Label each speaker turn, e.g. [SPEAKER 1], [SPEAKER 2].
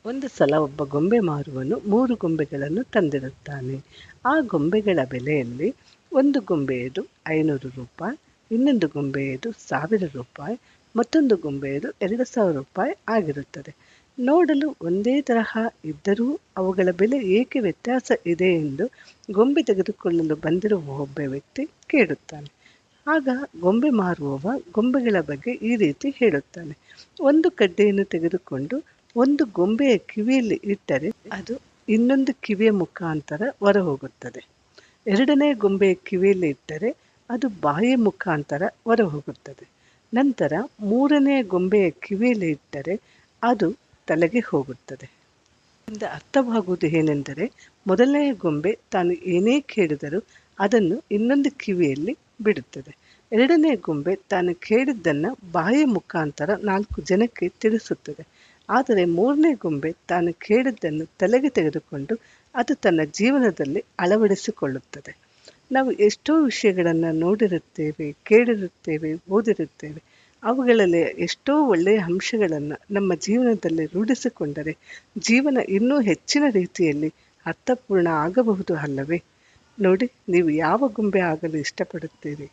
[SPEAKER 1] ಒಂದು ಸಲ ಒಬ್ಬ ಗೊಂಬೆ ಮಾರುವನು 3 ಗೊಂಬೆಗಳನ್ನು ತಂದಿರುತ್ತಾನೆ. ಆ ಗೊಂಬೆಗಳ ಬೆಲೆಯಲ್ಲಿ ಒಂದು ಗೊಂಬೆಯದು 500 ರೂಪಾಯಿ, ಇನ್ನೊಂದು ಗೊಂಬೆಯದು 1000 ರೂಪಾಯಿ, ಮತ್ತೊಂದು ಗೊಂಬೆಯದು 2000 ರೂಪಾಯಿ ಆಗಿರುತ್ತದೆ. ನೋಡಲು ಒಂದೇ ತರಹ ಇದ್ದರೂ ಅವುಗಳ ಬೆಲೆ ಏಕೆ ವ್ಯತ್ಯಾಸ ಇದೆ ಎಂದು ಗೊಂಬೆ ತೆಗೆದುಕೊಳ್ಳಲು ಬಂದಿರುವ ಒಬ್ಬ ವ್ಯಕ್ತಿ ಕೇಳುತ್ತಾನೆ. ಆಗ ಗೊಂಬೆ ಮಾರುವವ ಗೊಂಬೆಗಳ ಬಗ್ಗೆ ಈ ರೀತಿ ಹೇಳುತ್ತಾನೆ. ಒಂದು ಕಡ್ಡಿಯನ್ನು ತೆಗೆದುಕೊಂಡು ಒಂದು ಗೊಂಬೆಯ ಕಿವಿಯಲ್ಲಿ ಇಟ್ಟರೆ ಅದು ಇನ್ನೊಂದು ಕಿವಿಯ ಮುಖಾಂತರ ಹೊರಹೋಗುತ್ತದೆ. ಎರಡನೇ ಗೊಂಬೆಯ ಕಿವಿಯಲ್ಲಿ ಇಟ್ಟರೆ ಅದು ಬಾಯಿಯ ಮುಖಾಂತರ ಹೊರಹೋಗುತ್ತದೆ. ನಂತರ ಮೂರನೆಯ ಗೊಂಬೆಯ ಕಿವಿಯಲ್ಲಿ ಇಟ್ಟರೆ ಅದು ತಲೆಗೆ ಹೋಗುತ್ತದೆ. ಇದರಿಂದ ಅರ್ಥವಾಗುವುದು ಏನೆಂದರೆ, ಮೊದಲನೆಯ ಗೊಂಬೆ ತಾನು ಏನೇ ಕೇಳಿದರೂ ಅದನ್ನು ಇನ್ನೊಂದು ಕಿವಿಯಲ್ಲಿ ಬಿಡುತ್ತದೆ. ಎರಡನೇ ಗೊಂಬೆ ತಾನು ಕೇಳಿದ್ದನ್ನು ಬಾಯಿಯ ಮುಖಾಂತರ 4 ಜನಕ್ಕೆ ತಿಳಿಸುತ್ತದೆ. ಆದರೆ ಮೂರನೇ ಗೊಂಬೆ ತಾನು ಕೇಳಿದ್ದನ್ನು ತಲೆಗೆ ತೆಗೆದುಕೊಂಡು ಅದು ತನ್ನ ಜೀವನದಲ್ಲಿ ಅಳವಡಿಸಿಕೊಳ್ಳುತ್ತದೆ. ನಾವು ಎಷ್ಟೋ ವಿಷಯಗಳನ್ನು ನೋಡಿರುತ್ತೇವೆ, ಕೇಳಿರುತ್ತೇವೆ, ಓದಿರುತ್ತೇವೆ. ಅವುಗಳಲ್ಲಿ ಎಷ್ಟೋ ಒಳ್ಳೆಯ ಅಂಶಗಳನ್ನು ನಮ್ಮ ಜೀವನದಲ್ಲಿ ರೂಢಿಸಿಕೊಂಡರೆ ಜೀವನ ಇನ್ನೂ ಹೆಚ್ಚಿನ ರೀತಿಯಲ್ಲಿ ಅರ್ಥಪೂರ್ಣ ಆಗಬಹುದು ಅಲ್ಲವೇ? ನೋಡಿ, ನೀವು ಯಾವ ಗೊಂಬೆ ಆಗಲು ಇಷ್ಟಪಡುತ್ತೀರಿ?